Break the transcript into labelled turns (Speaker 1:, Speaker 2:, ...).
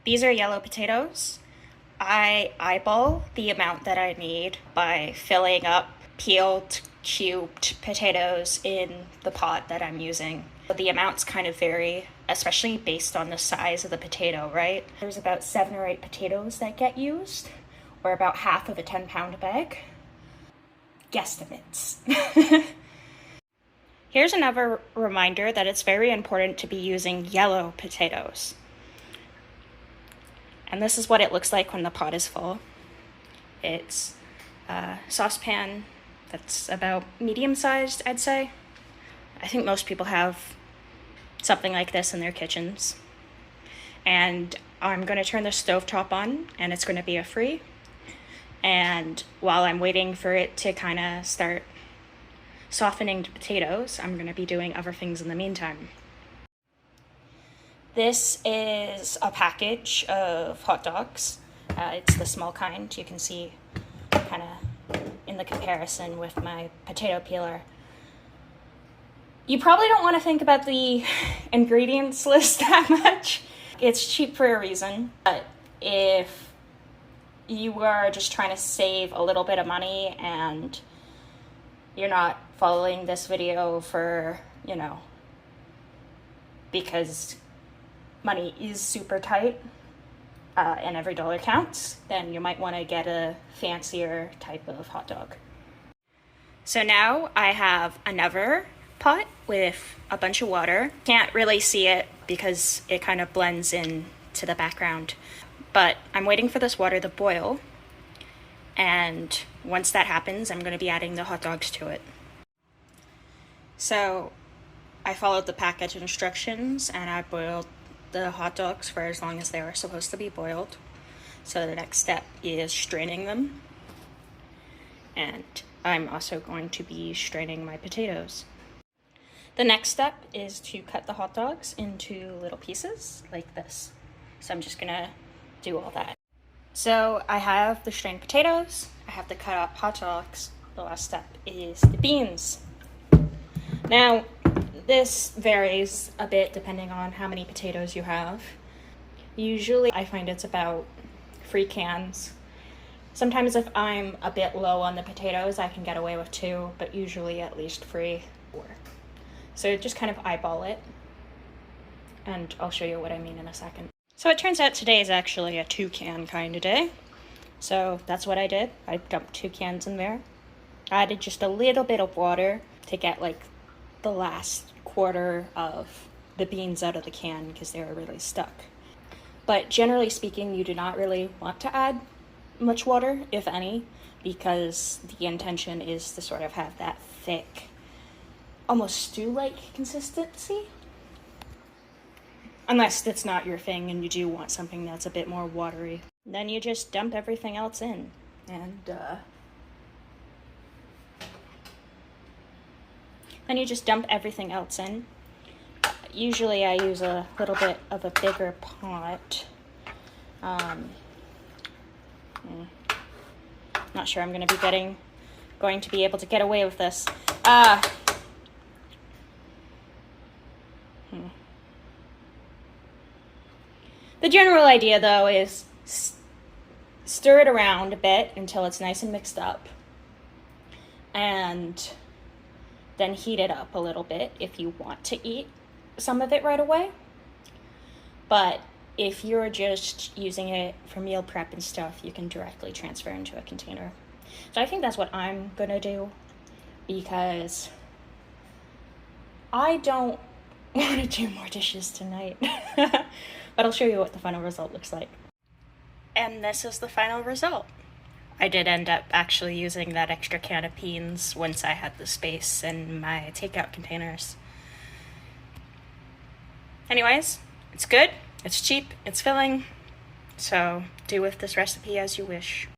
Speaker 1: These are yellow potatoes. I eyeball the amount that I need by filling up peeled, cubed potatoes in the pot that I'm using. The amounts kind of vary, especially based on the size of the potato, right? There's about 7 or 8 potatoes that get used, or about half of a 10-pound bag. Guesstimates. Here's another reminder that it's very important to be using yellow potatoes. And this is what it looks like when the pot is full. It's a saucepan that's about medium-sized, I'd say. I think most people have something like this in their kitchens. And I'm going to turn the stovetop on, and it's going to be a free. And while I'm waiting for it to kind of start softening the potatoes, I'm going to be doing other things in the meantime. This is a package of hot dogs. It's the small kind. You can see kind of in the comparison with my potato peeler. You probably don't want to think about the ingredients list that much. It's cheap for a reason, but if you are just trying to save a little bit of money and you're not following this video for, because money is super tight and every dollar counts, then you might want to get a fancier type of hot dog. So now I have another pot with a bunch of water. Can't really see it because it kind of blends in to the background, but I'm waiting for this water to boil, and once that happens, I'm going to be adding the hot dogs to it. So I followed the package instructions and I boiled the hot dogs for as long as they were supposed to be boiled. So the next step is straining them, and I'm also going to be straining my potatoes. The next step is to cut the hot dogs into little pieces like this. So I'm just gonna do all that. So I have the strained potatoes, I have the cut up hot dogs. The last step is the beans. Now, this varies a bit depending on how many potatoes you have. Usually I find it's about 3 cans. Sometimes if I'm a bit low on the potatoes, I can get away with 2, but usually at least 3 or 4. So just kind of eyeball it, and I'll show you what I mean in a second. So it turns out today is actually a 2-can kind of day. So that's what I did. I dumped 2 cans in there. I added just a little bit of water to get like the last quarter of the beans out of the can because they were really stuck. But generally speaking, you do not really want to add much water, if any, because the intention is to sort of have that thick, almost stew-like consistency. Unless that's not your thing and you do want something that's a bit more watery. Then you just dump everything else in. And then you just dump everything else in. Usually I use a little bit of a bigger pot. Not sure I'm going to be able to get away with this. The general idea, though, is stir it around a bit until it's nice and mixed up, and then heat it up a little bit if you want to eat some of it right away. But if you're just using it for meal prep and stuff, you can directly transfer into a container. So I think that's what I'm gonna do, because I don't want to do more dishes tonight. But I'll show you what the final result looks like. And this is the final result. I did end up actually using that extra can of beans once I had the space in my takeout containers. Anyways, it's good, it's cheap, it's filling, so do with this recipe as you wish.